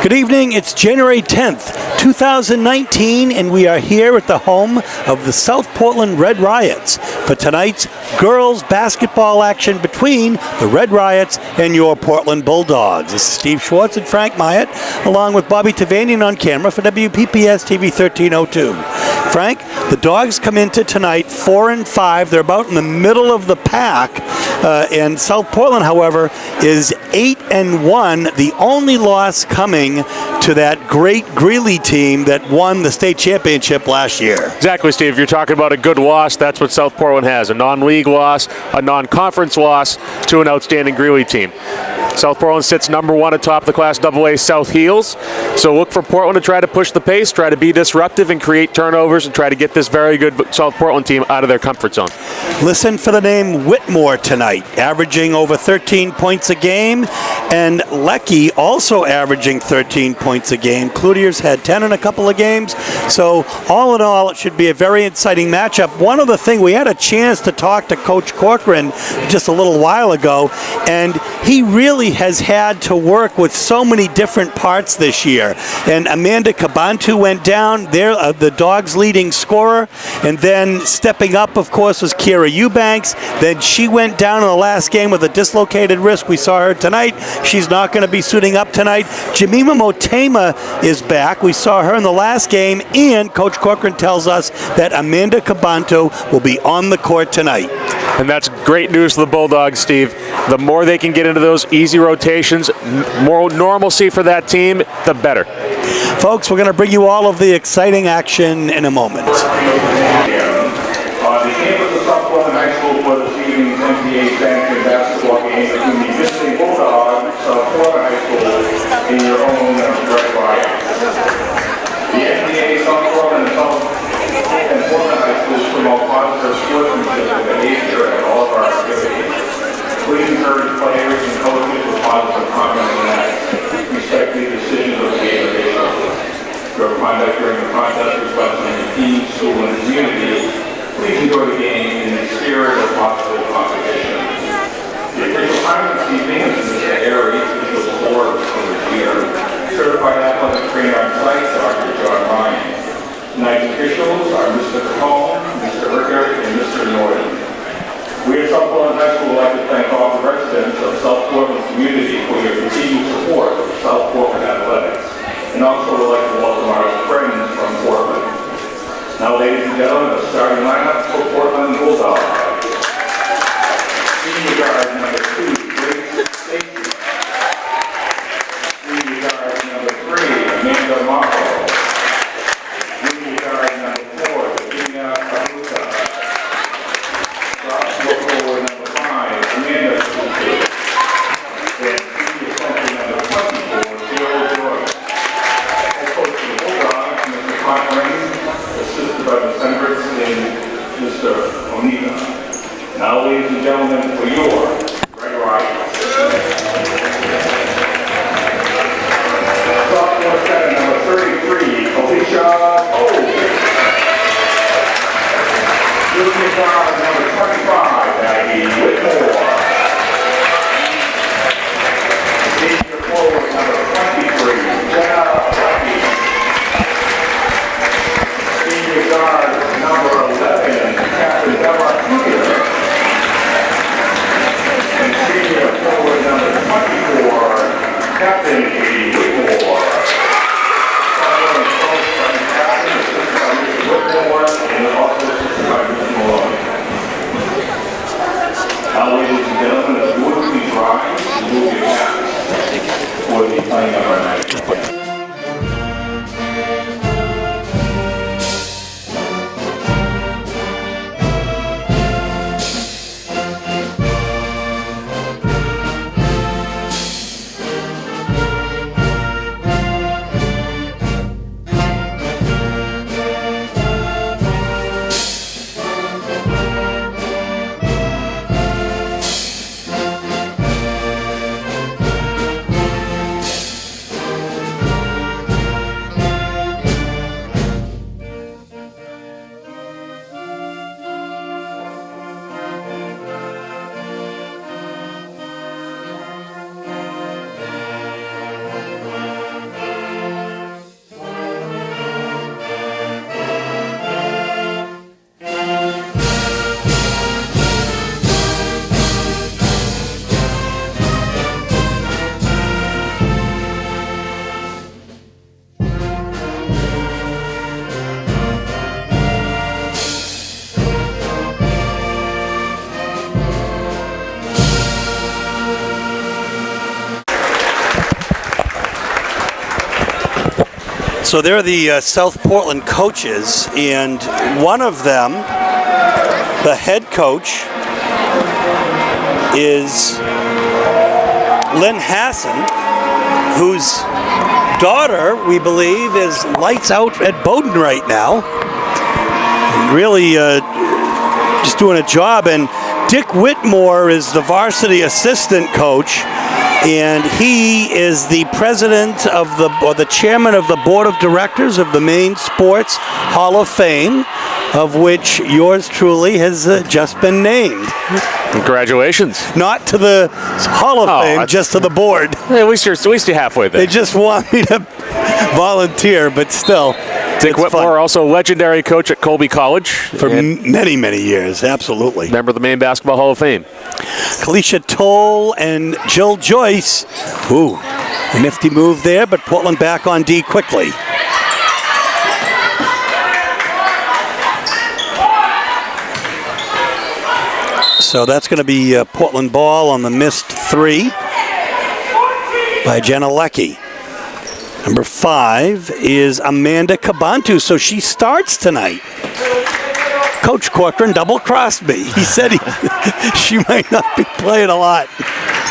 Good evening, it's January 10th, 2019, and we are here at the home of the South Portland Red Riots for tonight's girls basketball action between the Red Riots and your Portland Bulldogs. This is Steve Schwartz and Frank Myatt, along with Bobby Tavanian on camera for WPPS TV 1302. Frank, the Dogs come into tonight 4-5. They're about in the middle of the pack, and South Portland, however, is 8-1. The only loss coming to that great Greeley team that won the state championship last year. Exactly, Steve. You're talking about a good loss. That's what South Portland has, a non-league loss, a non-conference loss to an outstanding Greeley team. South Portland sits number one atop the Class AA South Heels. So look for Portland to try to push the pace, try to be disruptive and create turnovers and try to get this very good South Portland team out of their comfort zone. Listen for the name Whitmore tonight, averaging over 13 points a game, and Lecky also averaging 13 points a game. Cloutier's had 10 in a couple of games. So all in all, it should be a very exciting matchup. One other thing, we had a chance to talk to Coach Corcoran just a little while ago, and he really has had to work with so many different parts this year. And Amanda Cabantu went down, there, the Dogs' leading scorer, and then stepping up, of course, was Kira Eubanks. Then she went down in the last game with a dislocated wrist. We saw her tonight. She's not going to be suiting up tonight. Jemima Motema is back. We saw her in the last game, and Coach Corcoran tells us that Amanda Cabantu will be on the court tonight. And that's great news for the Bulldogs, Steve. The more they can get into those easy rotations, more normalcy for that team, the better. Folks, we're going to bring you all of the exciting action in a moment. The game of the South Portland High School for this evening's NBA sanctioned basketball game between the visiting Bulldogs, South Portland High School, and your own Red Riots. The NBA South Portland and Portland High Schools promote positive sportsmanship and behavior at all of our activities. Please encourage players and coaches with positive comments and acts. Respect the decisions of the game officials. Your conduct during the contest reflects on your team, school, and community. Please enjoy the game in the spirit of positive competition. The official time this evening is Mr. Harry, official sport of the year. Certified athletic trainer on site, Dr. John Ryan. Tonight's officials are Mr. Capone, Mr. Rickert, and Mr. Norton. We at South Portland High School would like to thank all the residents of South Portland community for your continued support of South Portland athletics, and also would like to welcome our friends from Portland. Now, ladies and gentlemen, the starting lineup for Portland Bulldogs. Senior guard number 2, Grace Stacy. Senior guard number 3, Amanda Marco. Senior guard number 4, Virginia Carusa. Forward number 5, Amanda Carusa. And senior center number 24, Jill George. Head coach of the Bulldogs, Mr. Cochran, assisted by the Senators and Mr. Onita. Now, ladies and gentlemen, for your Red Riots. Sophomore center number 33, Alicia Cole. Junior guard number 25, Maggie Whitmore. Senior forward number 23, Jenna Lucky. Senior guard number 11, Captain Bella Cloutier. And senior forward number 24, Captain Katie Whitmore. Following coach by the captain, assisted by Mr. Whitmore, and also assisted by Mr. Malone. So they're the South Portland coaches, and one of them, the head coach, is Lynn Hassan, whose daughter, we believe, is lights out at Bowdoin right now. And really just doing a job. And Dick Whitmore is the varsity assistant coach, and he is the president of the chairman of the board of directors of the Maine Sports Hall of Fame, of which yours truly has just been named. Congratulations. Not to the Hall of Fame, just to the board. At least you're halfway there. They just want me to volunteer, but still. Dick Whitmore, also legendary coach at Colby College. For many, many years, absolutely. Member of the Maine Basketball Hall of Fame. Kalisha Toll and Jill Joyce. Ooh, a nifty move there, but Portland back on D quickly. So that's going to be Portland ball on the missed three by Jenna Leckie. Number 5 is Amanda Cabantu, so she starts tonight. Coach Corcoran double-crossed me. He said she might not be playing a lot.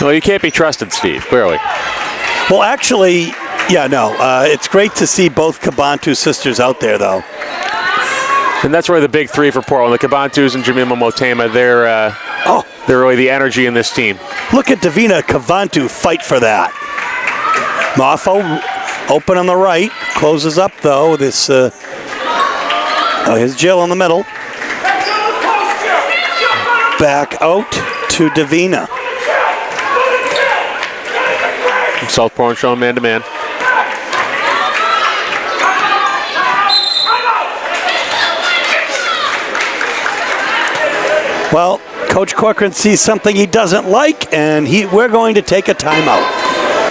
Well, you can't be trusted, Steve, clearly. Well, actually, yeah, no. It's great to see both Cabantu sisters out there, though. And that's really the big three for Portland. The Cabantus and Jemima Motema, they're really the energy in this team. Look at Davina Cabantu fight for that. Moffo open on the right, closes up though with this. Here's Jill in the middle. Back out to Davina. South Portland showing man-to-man. Well, Coach Corcoran sees something he doesn't like, and we're going to take a timeout.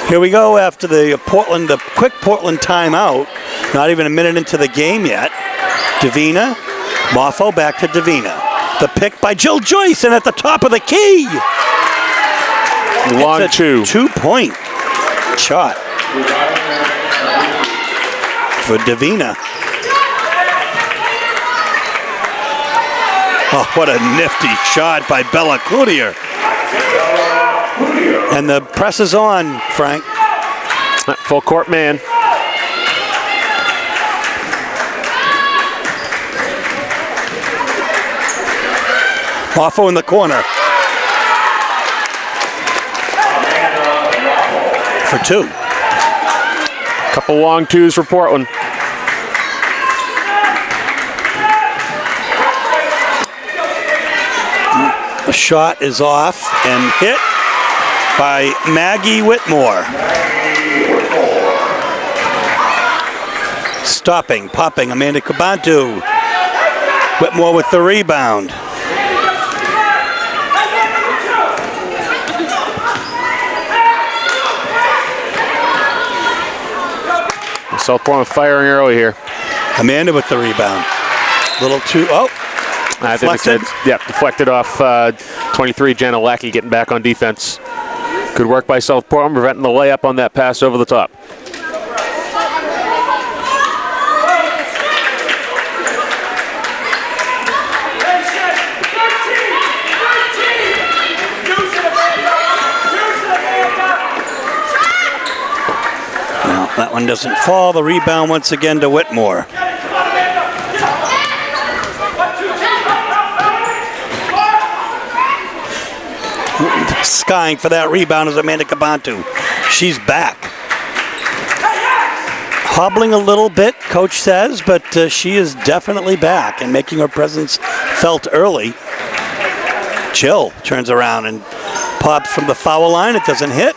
Here we go after the quick Portland timeout. Not even a minute into the game yet. Davina, Moffo back to Davina. The pick by Jill Joyce, and at the top of the key. Long two. 2-point shot for Davina. Oh, what a nifty shot by Bella Cloutier. And the press is on, Frank. Full court man. Moffo in the corner. For 2. Couple long twos for Portland. The shot is off and hit by Maggie Whitmore. Stopping, popping, Amanda Cabantu. Whitmore with the rebound. South Portland firing early here. Amanda with the rebound. Little too, I think it's deflected off 23, Jenna Leckie getting back on defense. Good work by South Portland, preventing the layup on that pass over the top. Well, that one doesn't fall. The rebound once again to Whitmore. Skying for that rebound is Amanda Cabantu. She's back. Hobbling a little bit, coach says, but she is definitely back and making her presence felt early. Jill turns around and pops from the foul line. It doesn't hit.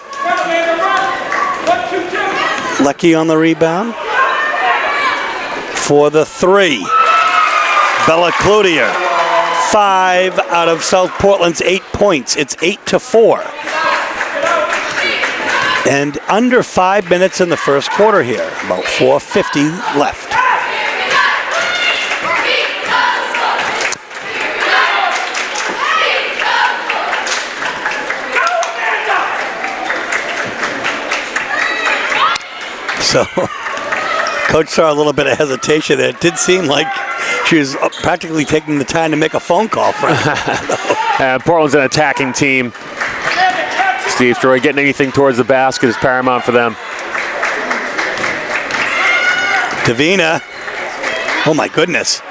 Leckie on the rebound. For the 3. Bella Cloutier. 5 out of South Portland's 8 points. It's 8-4. And under 5 minutes in the first quarter here. About 4:50 left. So Coach saw a little bit of hesitation there. It did seem like she was practically taking the time to make a phone call for him. Portland's an attacking team. Steve Troy, getting anything towards the basket is paramount for them. Davina, oh my goodness.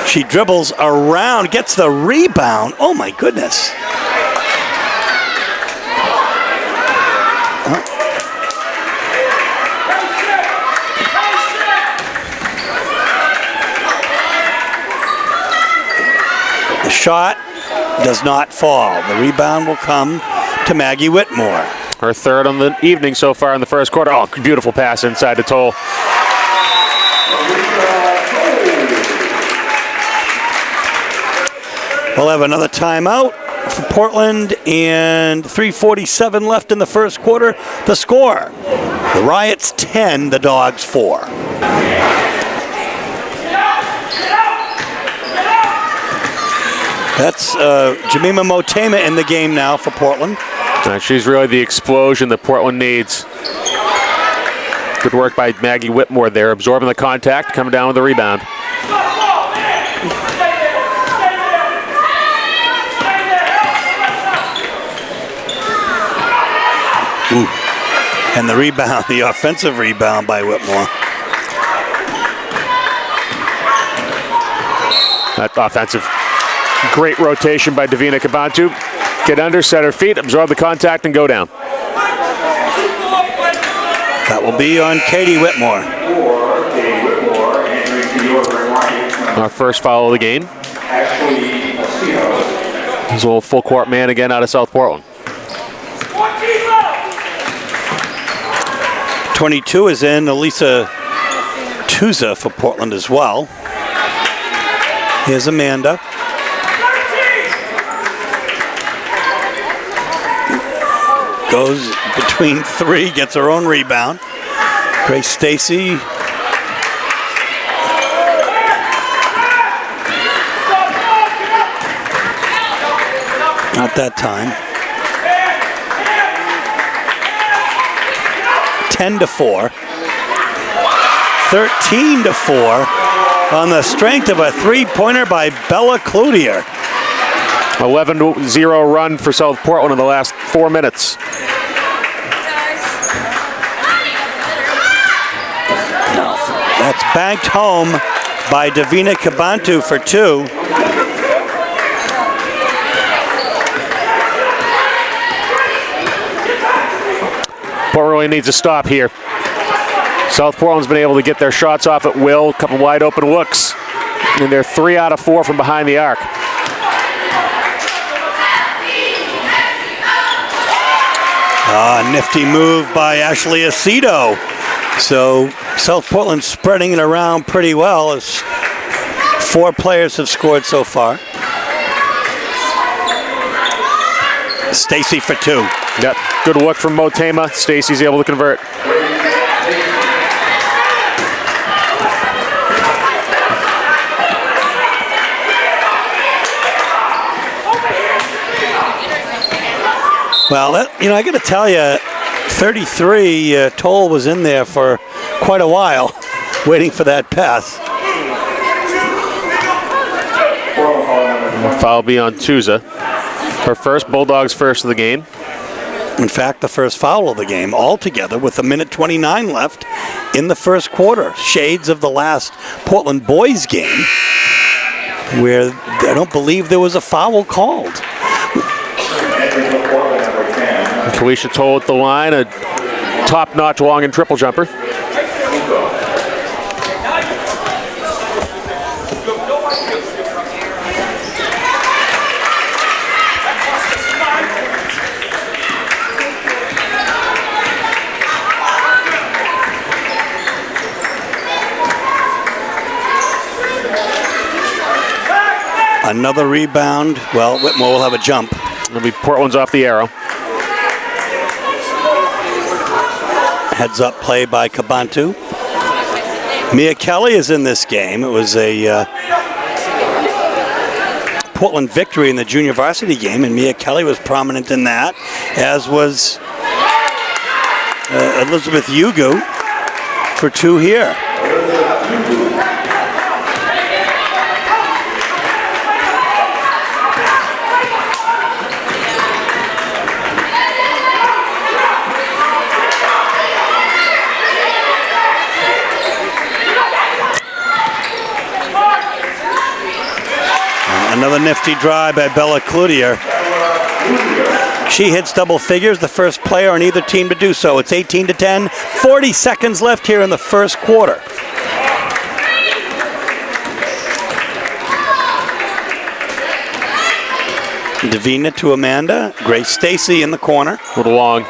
She dribbles around, gets the rebound. Oh my goodness. The shot does not fall. The rebound will come to Maggie Whitmore. Her third on the evening so far in the first quarter. Oh, beautiful pass inside to Toll. We'll have another timeout for Portland and 3:47 left in the first quarter. The score, the Riots 10, the Dogs 4. That's Jemima Motema in the game now for Portland. She's really the explosion that Portland needs. Good work by Maggie Whitmore there, absorbing the contact, coming down with the rebound. Ooh. And the rebound, the offensive rebound by Whitmore. That offensive, great rotation by Davina Kabantu. Get under, set her feet, absorb the contact, and go down. That will be on Katie Whitmore. Our first foul of the game. There's a little full court man again out of South Portland. 22 is in, Elisa Tuza for Portland as well. Here's Amanda. Goes between three, gets her own rebound. Grace Stacy. Not that time. 10-4. 13-4 on the strength of a three-pointer by Bella Cloutier. 11-0 run for South Portland in the last 4 minutes. No, that's banked home by Davina Kabantu for 2. Portland really needs a stop here. South Portland's been able to get their shots off at will, a couple wide open looks, and they're 3 out of 4 from behind the arc. Nifty move by Ashley Aceto. So South Portland spreading it around pretty well as 4 players have scored so far. Stacy for 2. Yep, good look from Motema. Stacy's able to convert. Well, I got to tell you, 33, Toll was in there for quite a while, waiting for that pass. Foul be on Tuza. Her first, Bulldogs first of the game. In fact, the first foul of the game altogether with 1:29 left in the first quarter. Shades of the last Portland boys game where I don't believe there was a foul called. Kalisha Toll at the line, a top-notch long and triple jumper. Another rebound. Well, Whitmore will have a jump. It'll be Portland's off the arrow. Heads up play by Kabantu. Mia Kelly is in this game. It was a Portland victory in the junior varsity game, and Mia Kelly was prominent in that, as was Elizabeth Yugu for 2 here. Another nifty drive by Bella Cloutier. She hits double figures, the first player on either team to do so. It's 18-10, 40 seconds left here in the first quarter. Davina to Amanda, Grace Stacy in the corner. A little long.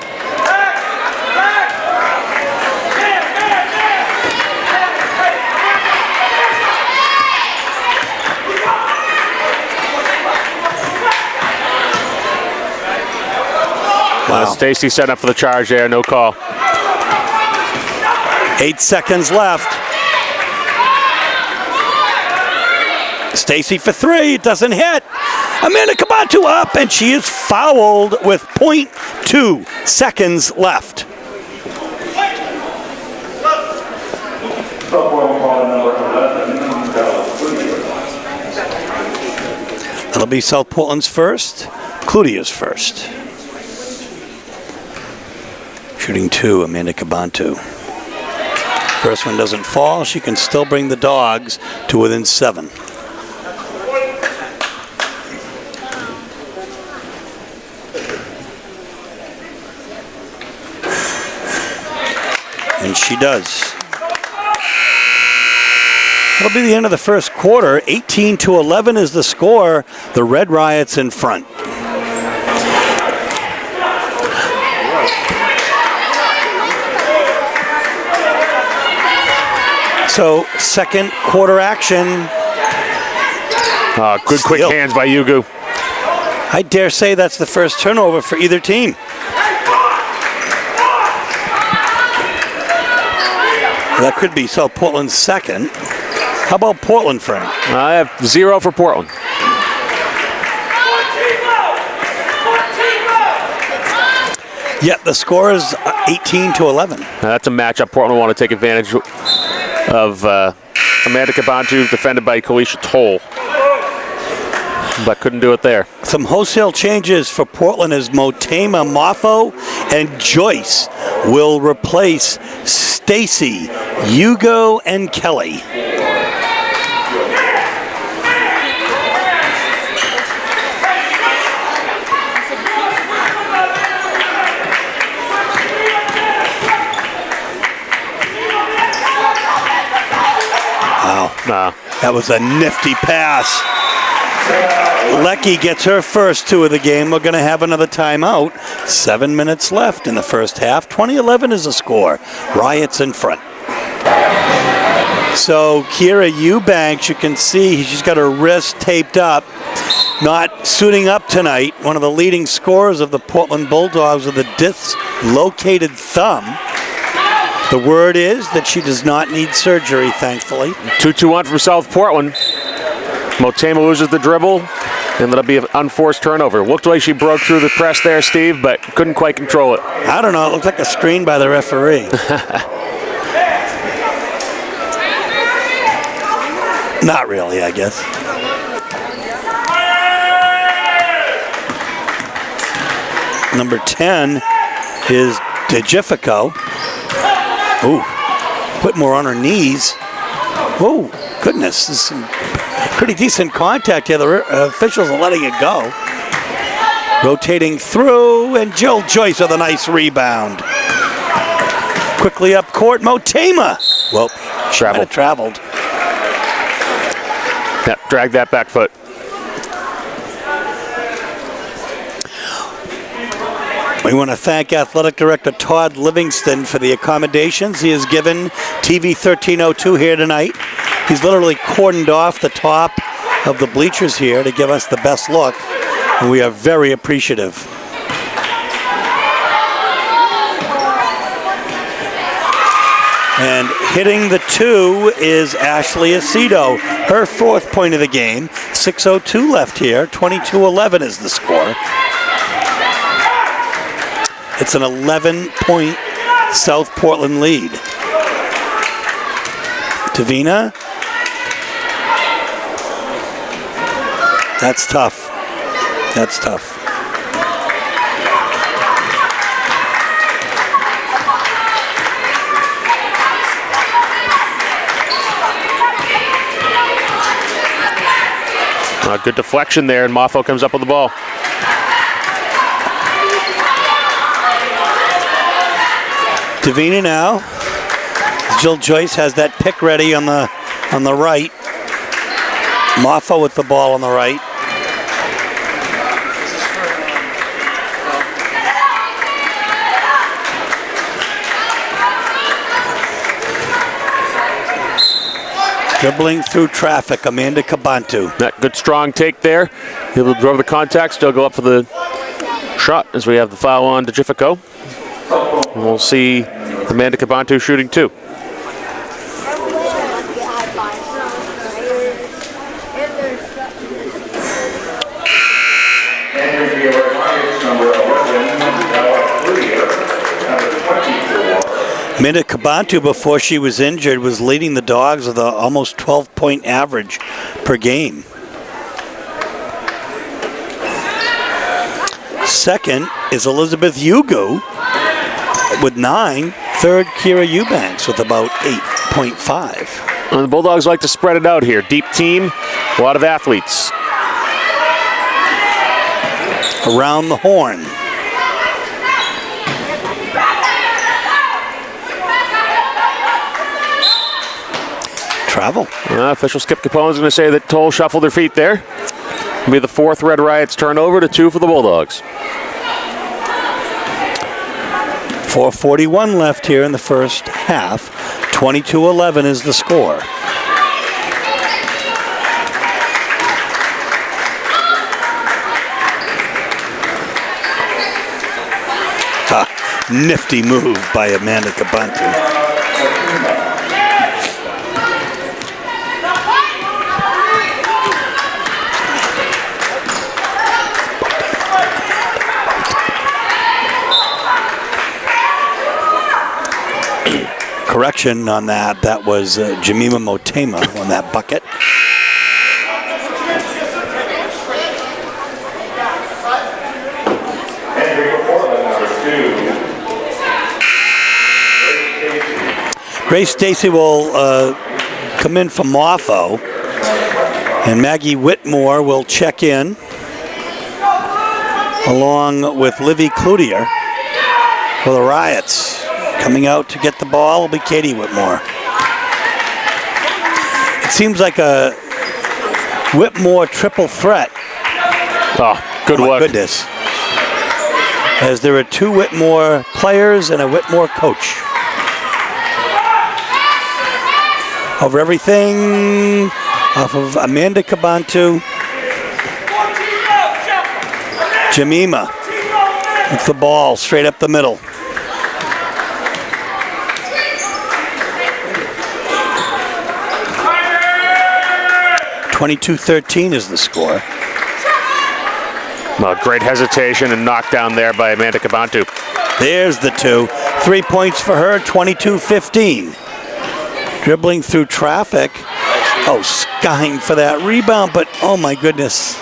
Wow. Stacy setting up for the charge there, no call. 8 seconds left. Stacy for three, it doesn't hit. Amanda Cabantu up, and she is fouled with 0.2 seconds left. That'll be South Portland's first, Cloutier's first. Shooting two, Amanda Cabantu. First one doesn't fall. She can still bring the Dogs to within 7. And she does. That'll be the end of the first quarter. 18-11 is the score. The Red Riots in front. So, second quarter action. Good quick hands by Yugu. I dare say that's the first turnover for either team. That could be South Portland's second. How about Portland, Frank? I have 0 for Portland. Yeah, the score is 18-11. That's a matchup Portland want to take advantage of. Amanda Cabantu defended by Kalisha Toll, but couldn't do it there. Some wholesale changes for Portland as Motema Moffo and Joyce will replace Stacy, Hugo, and Kelly. Wow. That was a nifty pass. Lecky gets her first 2 of the game. We're going to have another timeout. 7 minutes left in the first half. 20-11 is the score. Riots in front. So Kira Eubanks, you can see she's got her wrist taped up. Not suiting up tonight. One of the leading scorers of the Portland Bulldogs with a dislocated thumb. The word is that she does not need surgery, thankfully. 2-2-1 from South Portland. Motema loses the dribble, and that'll be an unforced turnover. Looked like she broke through the press there, Steve, but couldn't quite control it. I don't know. It looked like a screen by the referee. Not really, I guess. Number 10 is DeGifico. Ooh, put more on her knees. Oh, goodness. This is some pretty decent contact here. The officials are letting it go. Rotating through, and Jill Joyce with a nice rebound. Quickly up court, Motema. Well, she might have traveled. Yep, drag that back foot. We want to thank Athletic Director Todd Livingston for the accommodations he has given TV 1302 here tonight. He's literally cordoned off the top of the bleachers here to give us the best look, and we are very appreciative. And hitting the 2 is Ashley Aceto, her 4th point of the game. 6:02 left here. 22-11 is the score. It's an 11-point South Portland lead. Davina. That's tough. That's tough. Good deflection there, and Moffo comes up with the ball. Davina now. Jill Joyce has that pick ready on the right. Moffo with the ball on the right. Dribbling through traffic, Amanda Cabantu. That good strong take there. Able to drove the contact, still go up for the shot as we have the foul on to Jiffico. And we'll see Amanda Cabantu shooting 2. Amanda Cabantu, before she was injured, was leading the Dogs with an almost 12-point average per game. Second is Elizabeth Yugu with 9. Third, Kira Eubanks with about 8.5. And the Bulldogs like to spread it out here. Deep team, a lot of athletes. Around the horn. Travel. Official Skip Capone is going to say that Toll shuffled their feet there. It'll be the 4th Red Riots turnover to 2 for the Bulldogs. 4:41 left here in the first half. 22-11 is the score. Nifty move by Amanda Cabantu. Correction on that. That was Jemima Motema on that bucket. Grace Stacy will come in for Moffo, and Maggie Whitmore will check in along with Livy Cloutier for the Riots. Coming out to get the ball will be Katie Whitmore. It seems like a Whitmore triple threat. Oh, good work. work. Goodness. As there are 2 Whitmore players and a Whitmore coach. Over everything off of Amanda Cabantu. Jemima with the ball straight up the middle. 22-13 is the score. Well, great hesitation and knockdown there by Amanda Cabantu. There's the 2. 3 points for her, 22-15. Dribbling through traffic. Oh, skying for that rebound, but oh my goodness.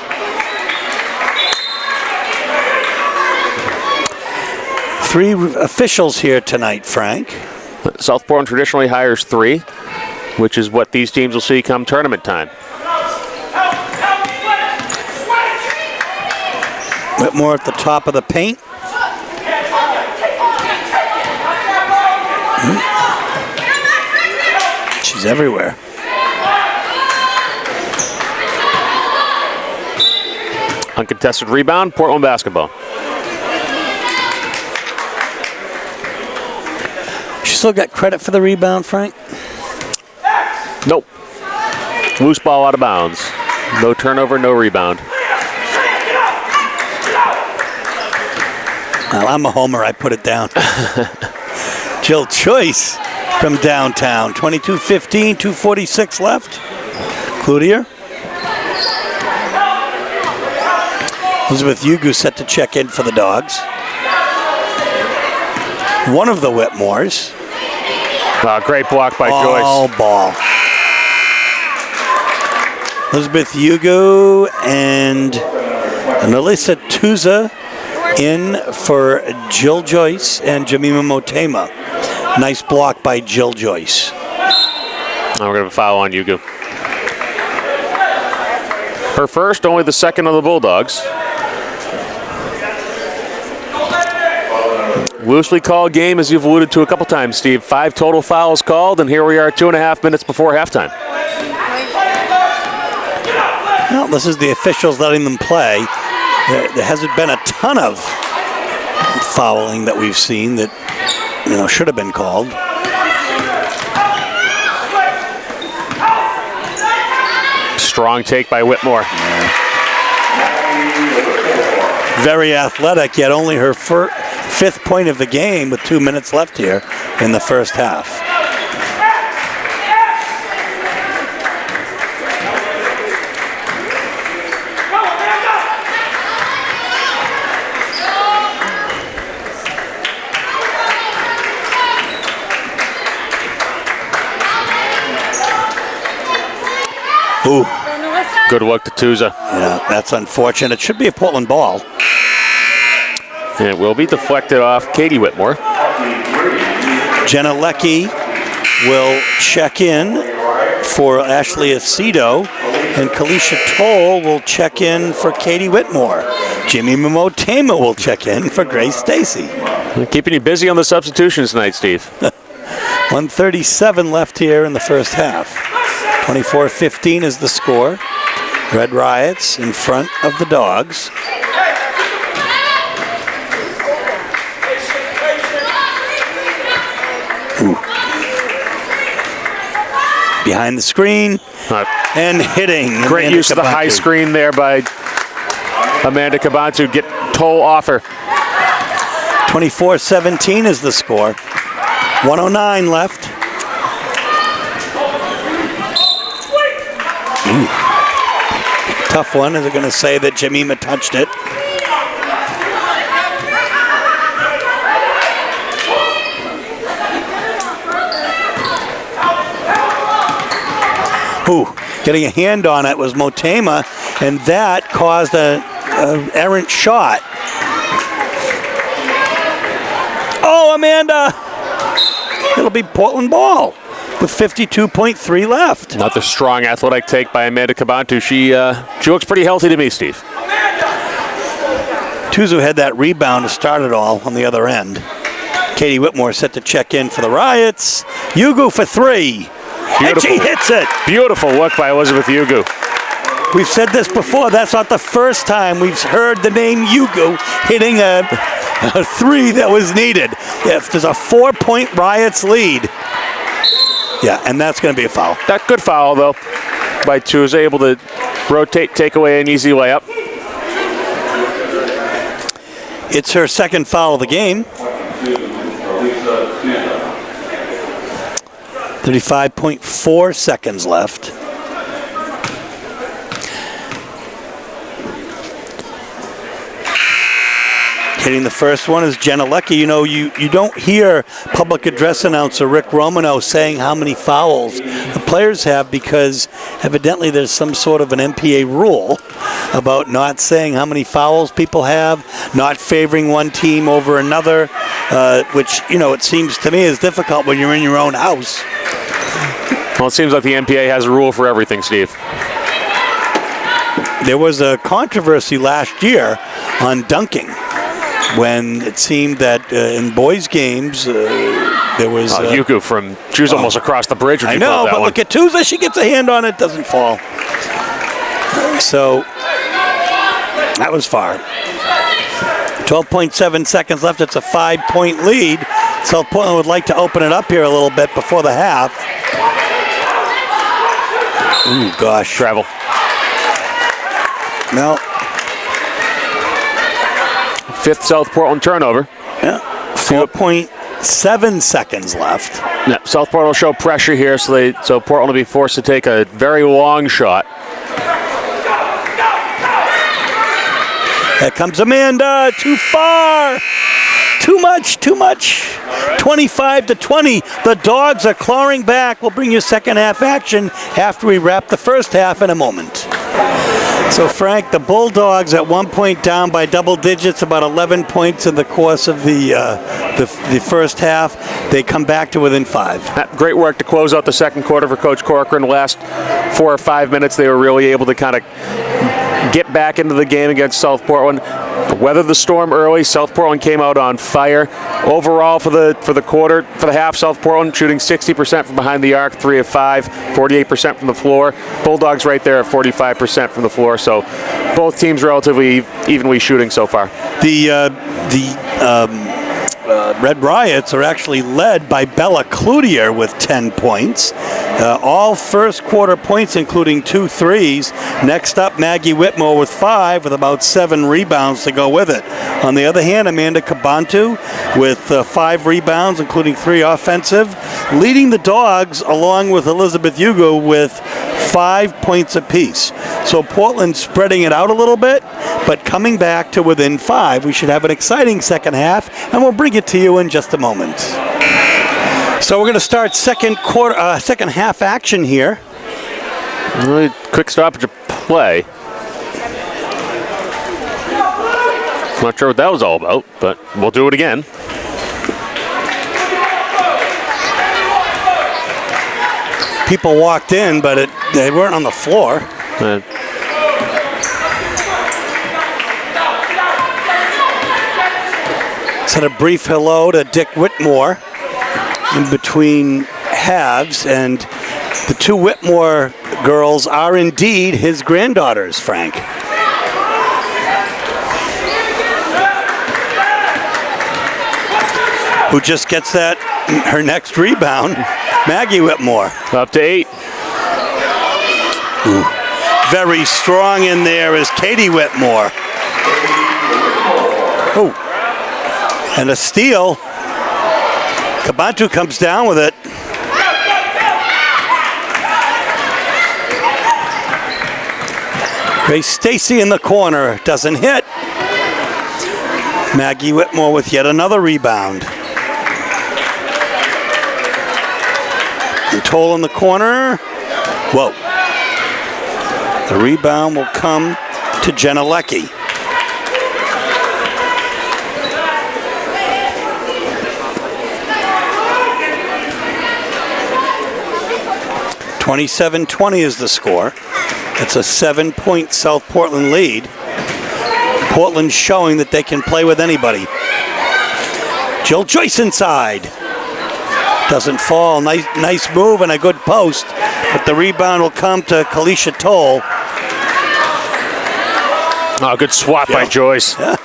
Three officials here tonight, Frank. South Portland traditionally hires 3, which is what these teams will see come tournament time. Whitmore at the top of the paint. She's everywhere. Uncontested rebound, Portland basketball. She still got credit for the rebound, Frank? Nope. Loose ball out of bounds. No turnover, no rebound. Well, I'm a homer. I put it down. Jill Choice from downtown. 22-15, 2:46 left. Cloutier. Elizabeth Yugu set to check in for the Dogs. One of the Whitmores. Great block by Joyce. All ball. Elizabeth Yugu and Alyssa Tuza in for Jill Joyce and Jemima Motema. Nice block by Jill Joyce. Now we're going to have a foul on Yugu. Her first, only the second of the Bulldogs. Loosely called game, as you've alluded to a couple times, Steve. 5 total fouls called, and here we are 2.5 minutes before halftime. Well, this is the officials letting them play. There hasn't been a ton of fouling that we've seen that, should have been called. Strong take by Whitmore. Very athletic, yet only her fifth point of the game with 2 minutes left here in the first half. Ooh. Good luck to Tuza. Yeah, that's unfortunate. It should be a Portland ball. And it will be deflected off Katie Whitmore. Jenna Leckie will check in for Ashley Aceto, and Kalisha Toll will check in for Katie Whitmore. Jimmy Momotema will check in for Grace Stacy. Keeping you busy on the substitutions tonight, Steve. 1:37 left here in the first half. 24-15 is the score. Red Riots in front of the Dogs. Ooh. Behind the screen and hitting. Great Amanda use of the high Kabantu. screen there by Amanda Kabantu. Get Toll off her. 24-17 is the score. 1:09 left. Ooh. Tough one. Is it going to say that Jemima touched it? Ooh, getting a hand on it was Motema, and that caused an errant shot. Oh, Amanda! It'll be Portland ball with 52.3 left. Another strong athletic take by Amanda Kabantu. She looks pretty healthy to me, Steve. Tuzo had that rebound to start it all on the other end. Katie Whitmore set to check in for the Riots. Yugu for 3. Beautiful. And she hits it. Beautiful look by Elizabeth Yugu. We've said this before. That's not the first time we've heard the name Yugu hitting a 3 that was needed. If there's a 4-point Riots lead. Yeah, and that's going to be a foul. That good foul, though, by Tuza, able to rotate, take away an easy layup. It's her second foul of the game. 35.4 seconds left. Hitting the first one is Jenna Leckie. You know, you don't hear public address announcer Rick Romano saying how many fouls the players have, because evidently there's some sort of an MPA rule about not saying how many fouls people have, not favoring one team over another, which, it seems to me is difficult when you're in your own house. Well, it seems like the MPA has a rule for everything, Steve. There was a controversy last year on dunking, when it seemed that in boys' games there was... Yuku she was almost across the bridge when I you know, called that but one. look at Tuza. She gets a hand on it, doesn't fall. So, that was far. 12.7 seconds left. It's a 5-point lead. South Portland would like to open it up here a little bit before the half. Ooh, gosh. Travel. No. Fifth South Portland turnover. Yeah. 4.7 seconds left. Yeah, South Portland will show pressure here, so Portland will be forced to take a very long shot. Here comes Amanda. Too far. Too much. 25-20. The Dogs are clawing back. We'll bring you second half action after we wrap the first half in a moment. So, Frank, the Bulldogs at one point down by double digits, about 11 points in the course of the first half. They come back to within 5. Great work to close out the second quarter for Coach Corcoran. The last 4 or 5 minutes, they were really able to kind of get back into the game against South Portland. Weathered the storm early. South Portland came out on fire. Overall, for the half, South Portland shooting 60% from behind the arc, 3 of 5, 48% from the floor. Bulldogs right there at 45% from the floor. So both teams relatively evenly shooting so far. The Red Riots are actually led by Bella Cloutier with 10 points. All first quarter points, including 2 threes. Next up, Maggie Whitmore with 5, with about 7 rebounds to go with it. On the other hand, Amanda Cabantu with 5 rebounds, including 3 offensive. Leading the Dogs, along with Elizabeth Hugo, with 5 points apiece. So Portland spreading it out a little bit, but coming back to within 5. We should have an exciting second half, and we'll bring it to you in just a moment. So we're going to start second half action here. Really quick stoppage of play. Not sure what that was all about, but we'll do it again. People walked in, but they weren't on the floor. Said a brief hello to Dick Whitmore in between halves, and the 2 Whitmore girls are indeed his granddaughters, Frank. Who just gets her next rebound, Maggie Whitmore. Up to 8. Ooh. Very strong in there is Katie Whitmore. Oh, and a steal. Cabantu comes down with it. Grace Stacy in the corner, doesn't hit. Maggie Whitmore with yet another rebound. And Toll in the corner. Whoa. The rebound will come to Jenna Leckie. (27-20) is the score. It's a 7-point South Portland lead. Portland showing that they can play with anybody. Jill Joyce inside. Doesn't fall. Nice move and a good post. But the rebound will come to Kalisha Toll. Oh, good swat by Joyce. Yeah.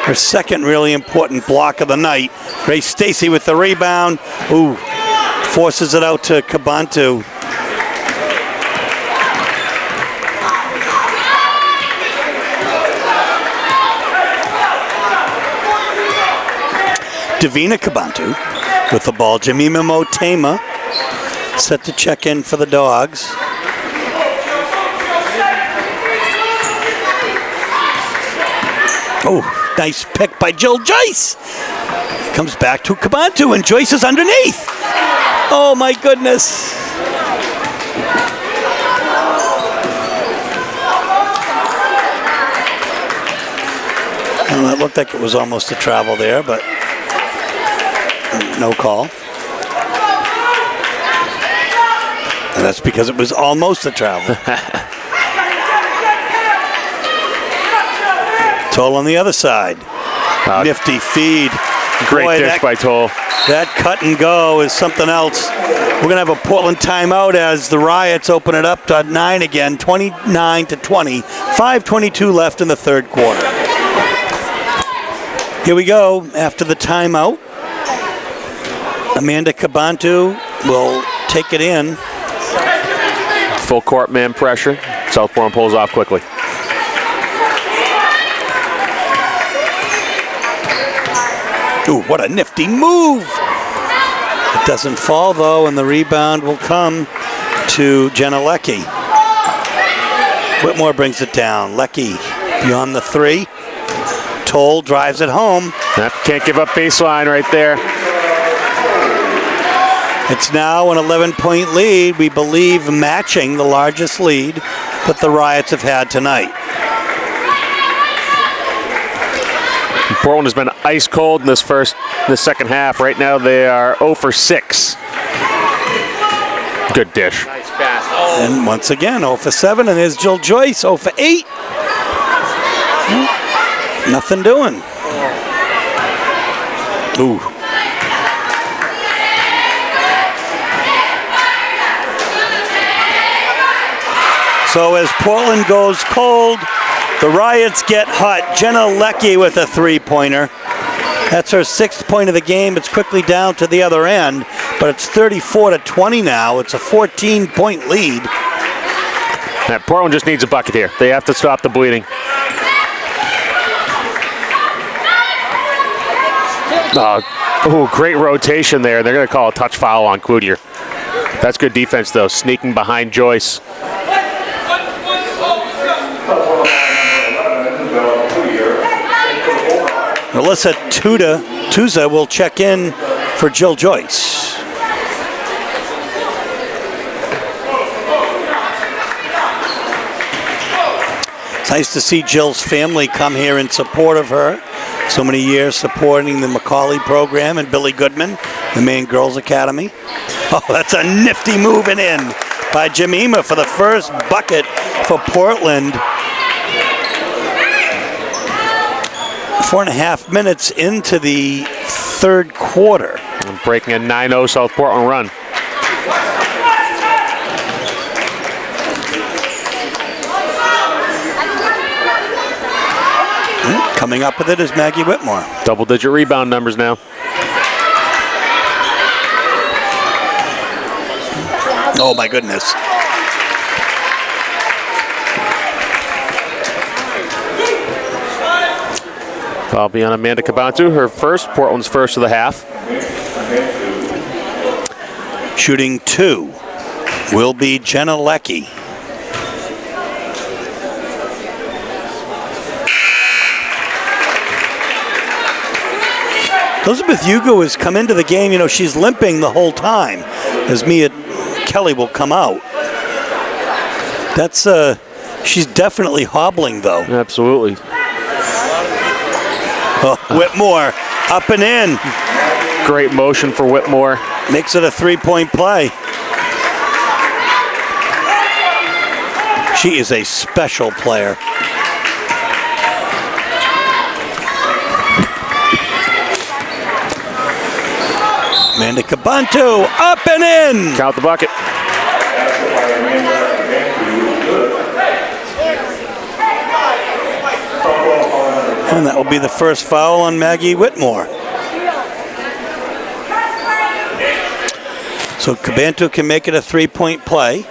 Her second really important block of the night. Grace Stacy with the rebound. Ooh, forces it out to Cabantu. Davina Cabantu with the ball. Jemima Motema set to check in for the Dogs. Oh, nice pick by Jill Joyce. Comes back to Cabantu, and Joyce is underneath. Oh my goodness. Well, it looked like it was almost a travel there, but no call. And that's because it was almost a travel. Toll on the other side. Nifty feed. Great dish by Toll. That cut and go is something else. We're going to have a Portland timeout as the Riots open it up to 9 again, 29-20. 5:22 left in the third quarter. Here we go after the timeout. Amanda Cabantu will take it in. Full court man pressure. South Portland pulls off quickly. Ooh, what a nifty move. It doesn't fall, though, and the rebound will come to Jenna Leckie. Whitmore brings it down. Leckie beyond the 3. Toll drives it home. Can't give up baseline right there. It's now an 11-point lead, we believe matching the largest lead that the Riots have had tonight. Portland has been ice cold in this second half. Right now they are 0 for 6. Good dish. Nice pass. Oh. And once again, 0 for 7, and there's Jill Joyce, 0 for 8. Nothing doing. Ooh. So as Portland goes cold, the Riots get hot. Jenna Leckie with a three-pointer. That's her 6th point of the game. It's quickly down to the other end, but it's 34-20 now. It's a 14-point lead. Now, Portland just needs a bucket here. They have to stop the bleeding. Oh, great rotation there. They're going to call a touch foul on Cloutier. That's good defense, though, sneaking behind Joyce. Melissa Tuza will check in for Jill Joyce. It's nice to see Jill's family come here in support of her. So many years supporting the Macaulay program and Billy Goodman, the Maine Girls Academy. Oh, that's a nifty moving in by Jemima for the first bucket for Portland. 4.5 minutes into the third quarter. And breaking a 9-0 South Portland run. Coming up with it is Maggie Whitmore. Double-digit rebound numbers now. Oh, my goodness. Foul be on Amanda Cabantu, Portland's first of the half. Shooting 2 will be Jenna Leckie. Elizabeth Hugo has come into the game. You know, she's limping the whole time as Mia Kelly will come out. That's, she's definitely hobbling, though. Absolutely. Oh, Whitmore up and in. Great motion for Whitmore. Makes it a 3-point play. She is a special player. Amanda Cabantu up and in. Count the bucket. And that will be the first foul on Maggie Whitmore. So Cabantu can make it a 3-point play,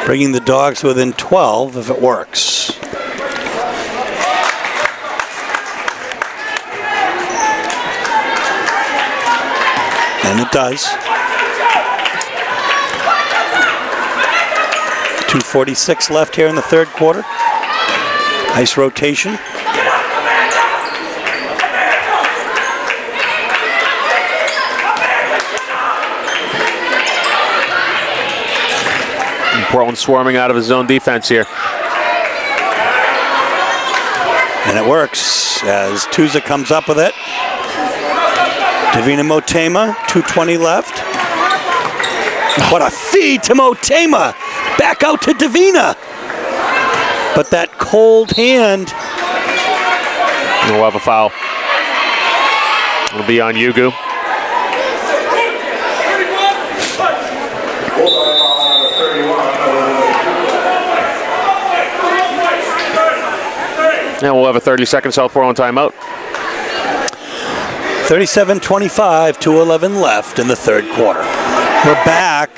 bringing the Dogs within 12 if it works. And it does. 2:46 left here in the third quarter. Nice rotation. And Portland swarming out of his zone defense here. And it works as Tuza comes up with it. Davina Motema, 2:20 left. What a feed to Motema. Back out to Davina. But that cold hand. We'll have a foul. It'll be on Yugu. And we'll have a 30-second South Portland timeout. 37-25, 2:11 left in the third quarter. We're back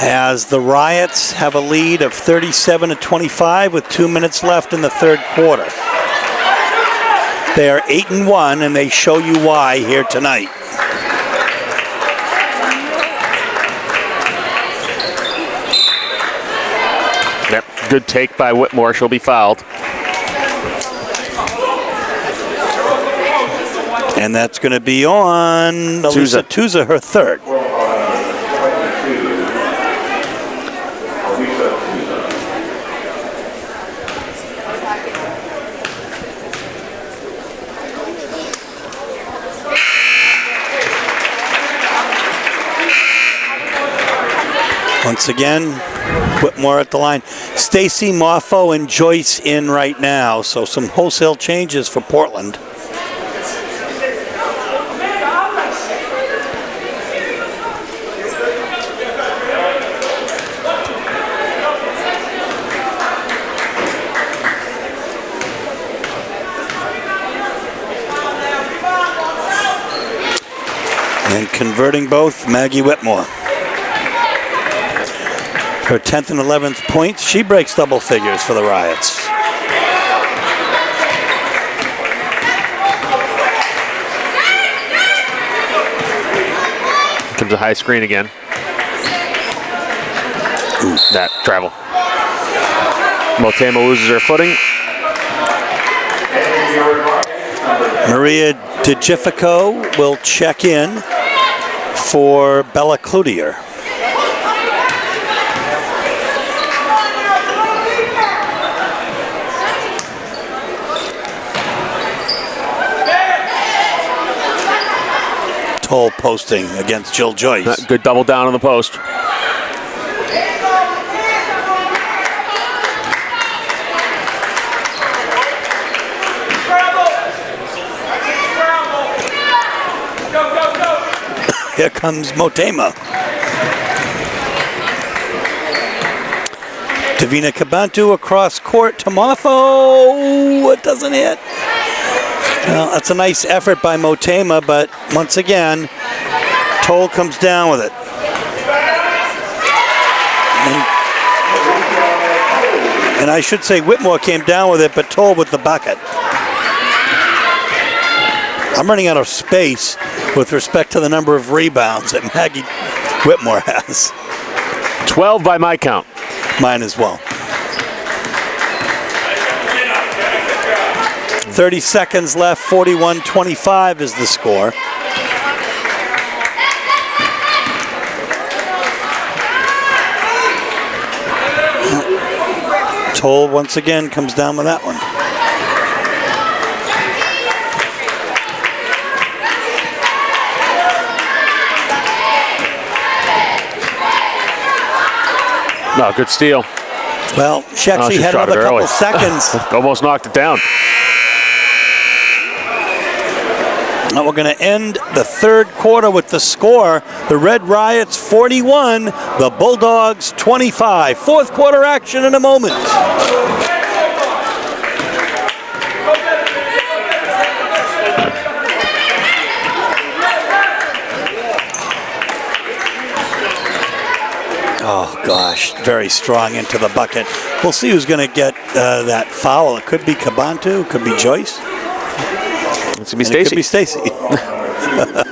as the Riots have a lead of 37-25 with 2 minutes left in the third quarter. They are 8-1, and they show you why here tonight. Yep, good take by Whitmore. She'll be fouled. And that's going to be on Tuza, her third. Once again, Whitmore at the line. Stacy, Moffo, and Joyce in right now, so some wholesale changes for Portland. And converting both, Maggie Whitmore. Her 10th and 11th points. She breaks double figures for the Riots. Comes a high screen again. Ooh, that travel. Motema loses her footing. Maria DeGifico will check in for Bella Cloutier. Toll posting against Jill Joyce. Good double down on the post. Here comes Motema. Davina Cabantu across court to Moffo. It doesn't hit. Well, that's a nice effort by Motema, but once again, Toll comes down with it. And I should say Whitmore came down with it, but Toll with the bucket. I'm running out of space with respect to the number of rebounds that Maggie Whitmore has. 12 by my count. Mine as well. 30 seconds left, 41-25 is the score. Toll once again comes down with that one. No, good steal. Well, she actually had another couple seconds. Almost knocked it down. Now we're going to end the third quarter with the score. The Red Riots 41, the Bulldogs 25. Fourth quarter action in a moment. Oh gosh, very strong into the bucket. We'll see who's going to get that foul. It could be Cabantu, it could be Joyce. It's going to be Stacy. It could be Stacy.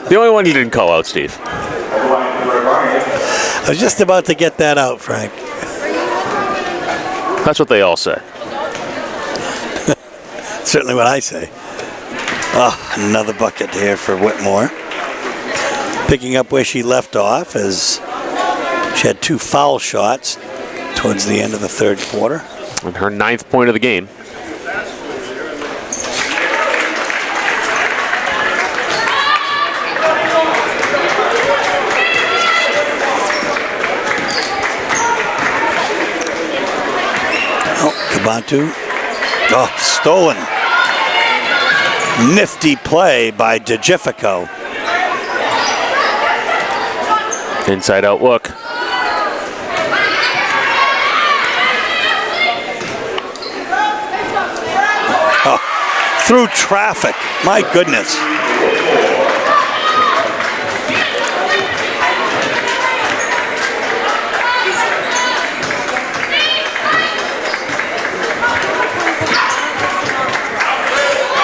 The only one you didn't call out, Steve. I was just about to get that out, Frank. That's what they all say. Certainly what I say. Oh, another bucket here for Whitmore. Picking up where she left off as she had two foul shots towards the end of the third quarter. And her 9th point of the game. Cabantu. Oh, stolen. Nifty play by DeGifico. Inside out look. Oh, through traffic. My goodness.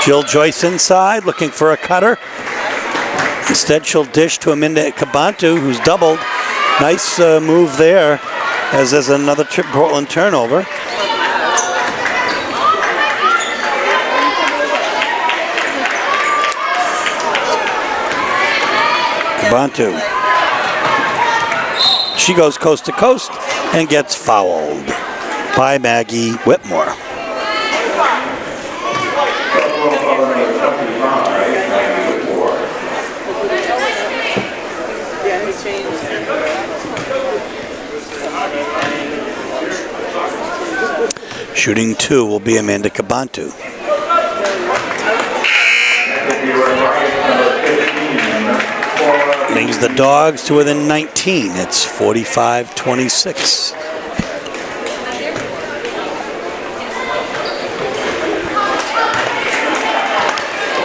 Jill Joyce inside, looking for a cutter. Instead, she'll dish to Aminda Cabantu, who's doubled. Nice move there, as there's another Portland turnover. Cabantu. She goes coast to coast and gets fouled by Maggie Whitmore. Shooting 2 will be Amanda Cabantu. Brings the Dogs to within 19. It's 45-26.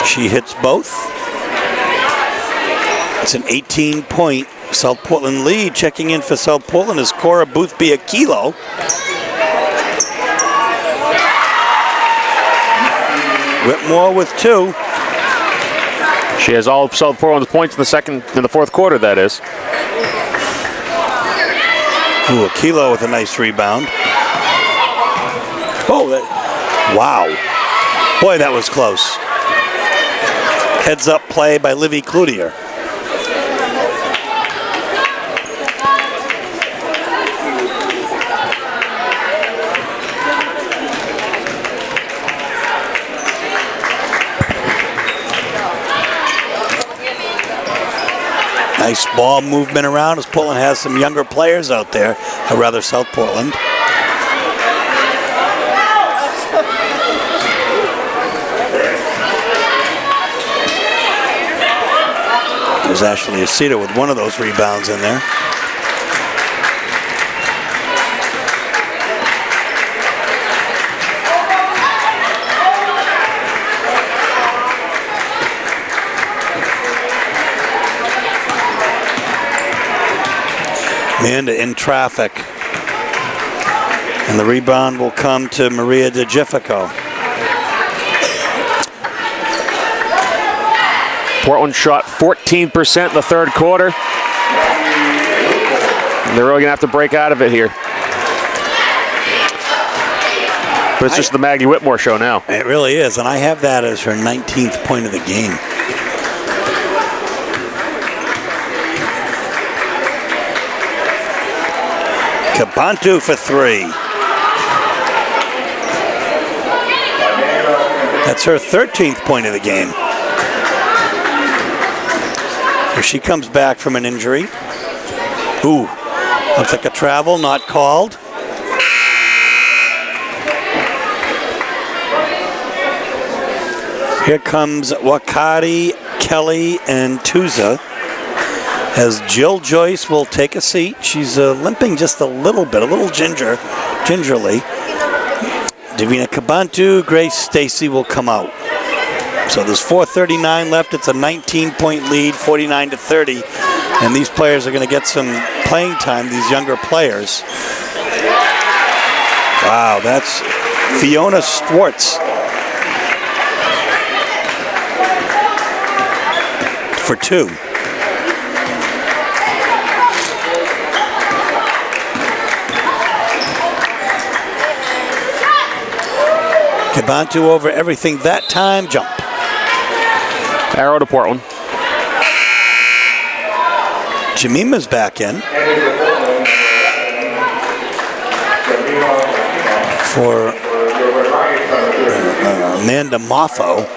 She hits both. It's an 18-point South Portland lead. Checking in for South Portland is Cora Boothby-Aquilo. Whitmore with 2. She has all of South Portland's points in the fourth quarter, that is. Ooh, Aquilo with a nice rebound. Oh, wow. Boy, that was close. Heads up play by Livy Cloutier. Nice ball movement around as Portland has some younger players out there, or rather South Portland. There's Ashley Aceta with one of those rebounds in there. Amanda in traffic. And the rebound will come to Maria DeGifico. Portland shot 14% in the third quarter. And they're really going to have to break out of it here. But it's just the Maggie Whitmore show now. It really is, and I have that as her 19th point of the game. Cabantu for 3. That's her 13th point of the game. If she comes back from an injury. Ooh, looks like a travel, not called. Here comes Wakari, Kelly, and Tuza. As Jill Joyce will take a seat. She's limping just a little bit, a little gingerly. Davina Cabantu, Grace Stacy will come out. So there's 4:39 left. It's a 19-point lead, 49-30. And these players are going to get some playing time, these younger players. Wow, that's Fiona Schwartz. For 2. Cabantu over everything that time. Jump. Arrow to Portland. Jemima's back in. For Amanda Moffo.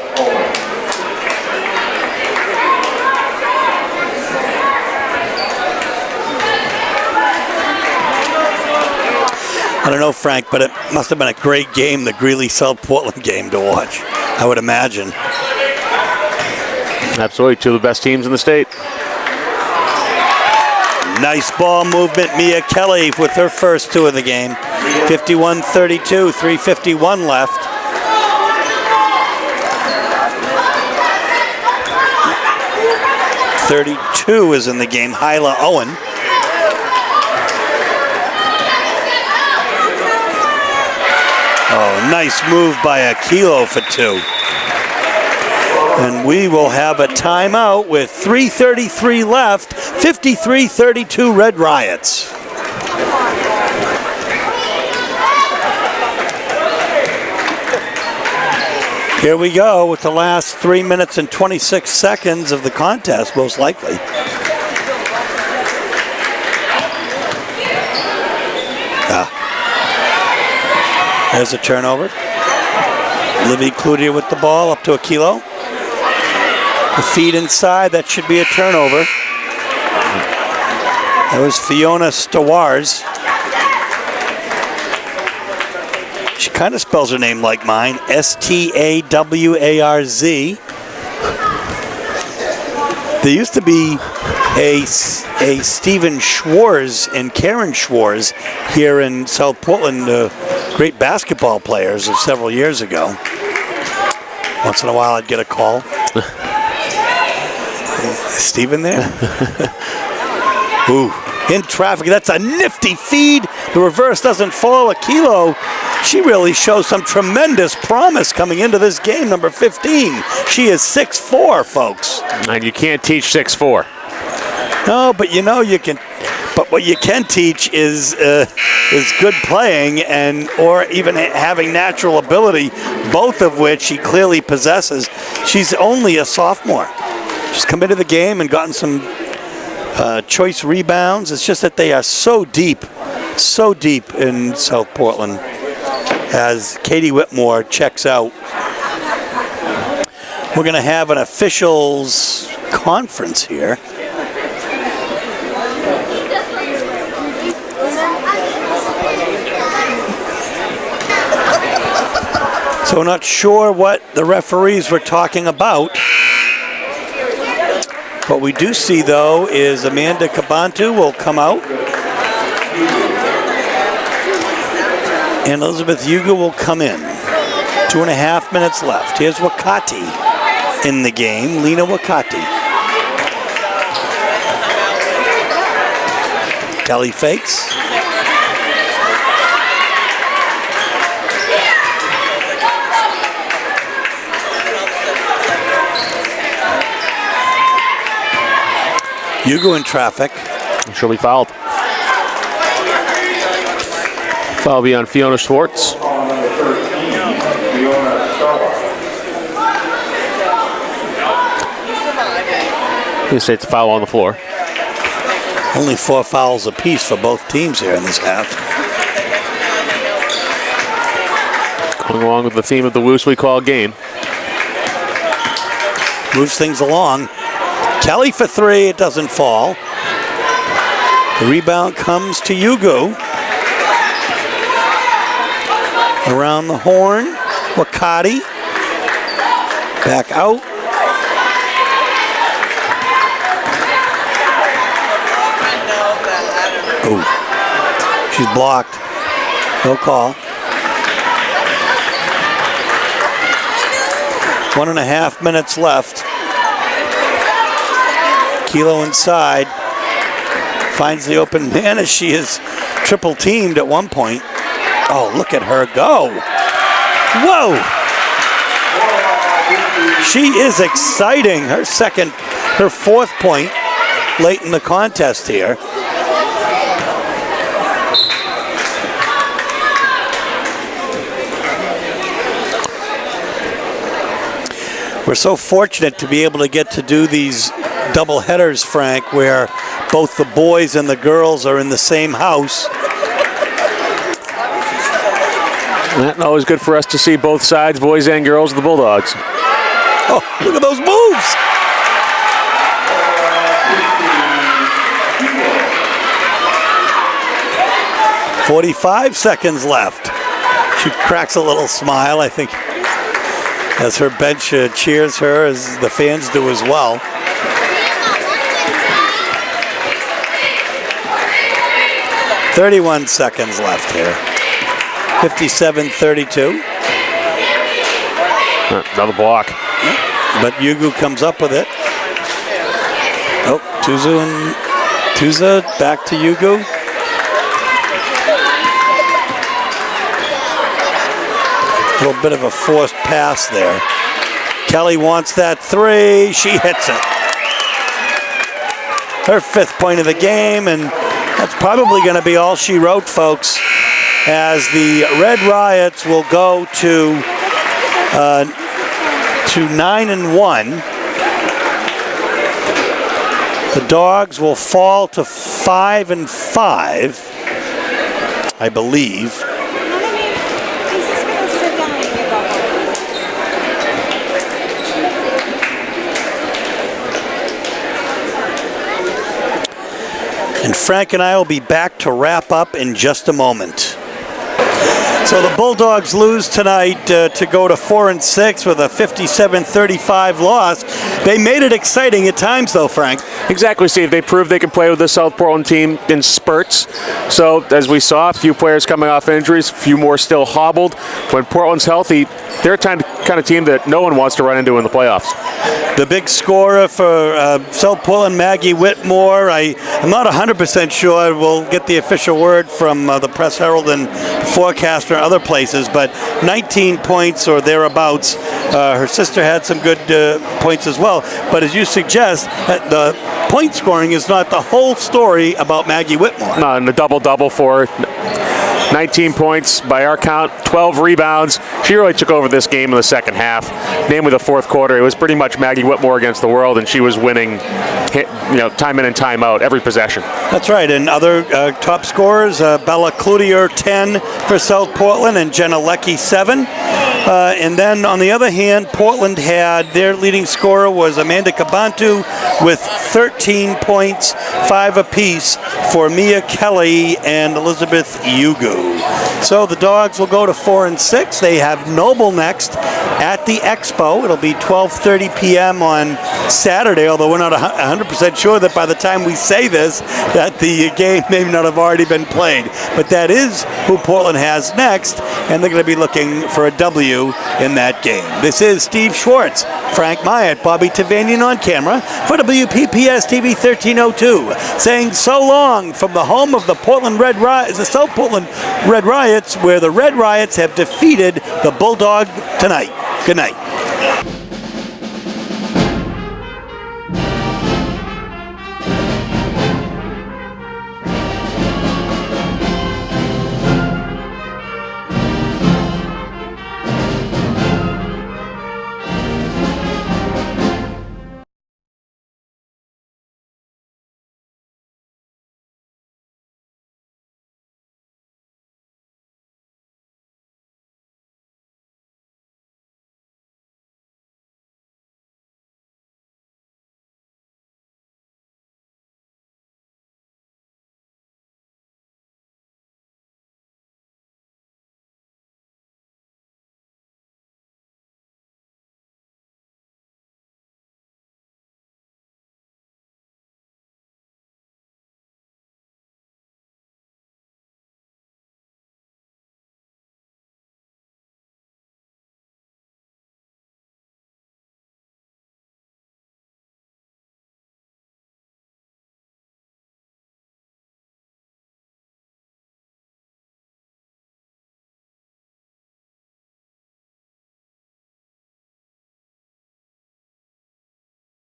I don't know, Frank, but it must have been a great game, the Greeley-South Portland game to watch, I would imagine. Absolutely, 2 of the best teams in the state. Nice ball movement, Mia Kelly with her first 2 of the game. 51-32, 3:51 left. .32 is in the game, Hyla Owen. Oh, nice move by Aquilo for 2. And we will have a timeout with 3:33 left, 53-32 Red Riots. Here we go with the last 3 minutes and 26 seconds of the contest, most likely. There's a turnover. Livy Cloutier with the ball up to Aquilo. The feed inside, that should be a turnover. That was Fiona Stewars. She kind of spells her name like mine, Stawarz. There used to be a Stephen Schwartz and Karen Schwartz here in South Portland, great basketball players of several years ago. Once in a while I'd get a call. Stephen there? Ooh, in traffic. That's a nifty feed. The reverse doesn't fall a kilo. She really shows some tremendous promise coming into this game, number 15. She is 6'4", folks. And you can't teach 6'4". No, but you know you can. But what you can teach is good playing or even having natural ability, both of which she clearly possesses. She's only a sophomore. She's come into the game and gotten some choice rebounds. It's just that they are so deep in South Portland. As Katie Whitmore checks out, we're going to have an officials conference here. So we're not sure what the referees were talking about. What we do see, though, is Amanda Cabantu will come out. And Elizabeth Yuga will come in. 2.5 minutes left. Here's Wakati in the game. Lena Wakati. Kelly fakes. Yugo in traffic. She'll be fouled. Foul will be on Fiona Schwartz. You say it's a foul on the floor. Only 4 fouls apiece for both teams here in this half. Going along with the theme of the Woos We Call game. Moves things along. Kelly for 3, it doesn't fall. The rebound comes to Yugo. Around the horn, Wakati. Back out. Oh, she's blocked. No call. 1.5 minutes left. Kilo inside. Finds the open man as she is triple teamed at one point. Oh, look at her go. Whoa. She is exciting. Her 4th point late in the contest here. We're so fortunate to be able to get to do these double headers, Frank, where both the boys and the girls are in the same house. That's always good for us to see both sides, boys and girls, of the Bulldogs. Oh, look at those moves. "45 seconds left." She cracks a little smile, I think, as her bench cheers her, as the fans do as well. "31 seconds left here. 57-32. Another block. But Yugu comes up with it. Oh, Tuza back to Yugu. A little bit of a forced pass there. Kelly wants that 3. She hits it. Her 5th point of the game, and that's probably going to be all she wrote, folks, as the Red Riots will go to 9-1. The Dogs will fall to 5-5, I believe. And Frank and I will be back to wrap up in just a moment. So the Bulldogs lose tonight to go to 4-6 with a 57-35 loss. They made it exciting at times, though, Frank. Exactly, Steve. They proved they can play with the South Portland team in spurts. So, as we saw, a few players coming off injuries, a few more still hobbled. When Portland's healthy, they're a kind of team that no one wants to run into in the playoffs. The big scorer for South Portland, Maggie Whitmore. I'm not 100% sure. We'll get the official word from the Press Herald and Forecaster and other places, but 19 points or thereabouts. Her sister had some good points as well. But as you suggest, the point scoring is not the whole story about Maggie Whitmore. No, and the double-double for 19 points by our count, 12 rebounds. She really took over this game in the second half. Namely the fourth quarter, it was pretty much Maggie Whitmore against the world, and she was winning time in and time out, every possession. That's right, and other top scorers, Bella Cloutier, 10 for South Portland, and Jenna Leckie, 7. And then on the other hand, Portland had their leading scorer was Amanda Kabantu with 13 points, 5 apiece for Mia Kelly and Elizabeth Ugu. So the Dogs will go to 4-6. They have Noble next at the Expo. It'll be 12:30 p.m. on Saturday, although we're not 100% sure that by the time we say this that the game may not have already been played. But that is who Portland has next, and they're going to be looking for a W in that game. This is Steve Schwartz, Frank Myatt, Bobby Tavanian on camera for WPPS TV 1302, saying so long from the home of the South Portland Red Riots, where the Red Riots have defeated the Bulldog tonight. Good night.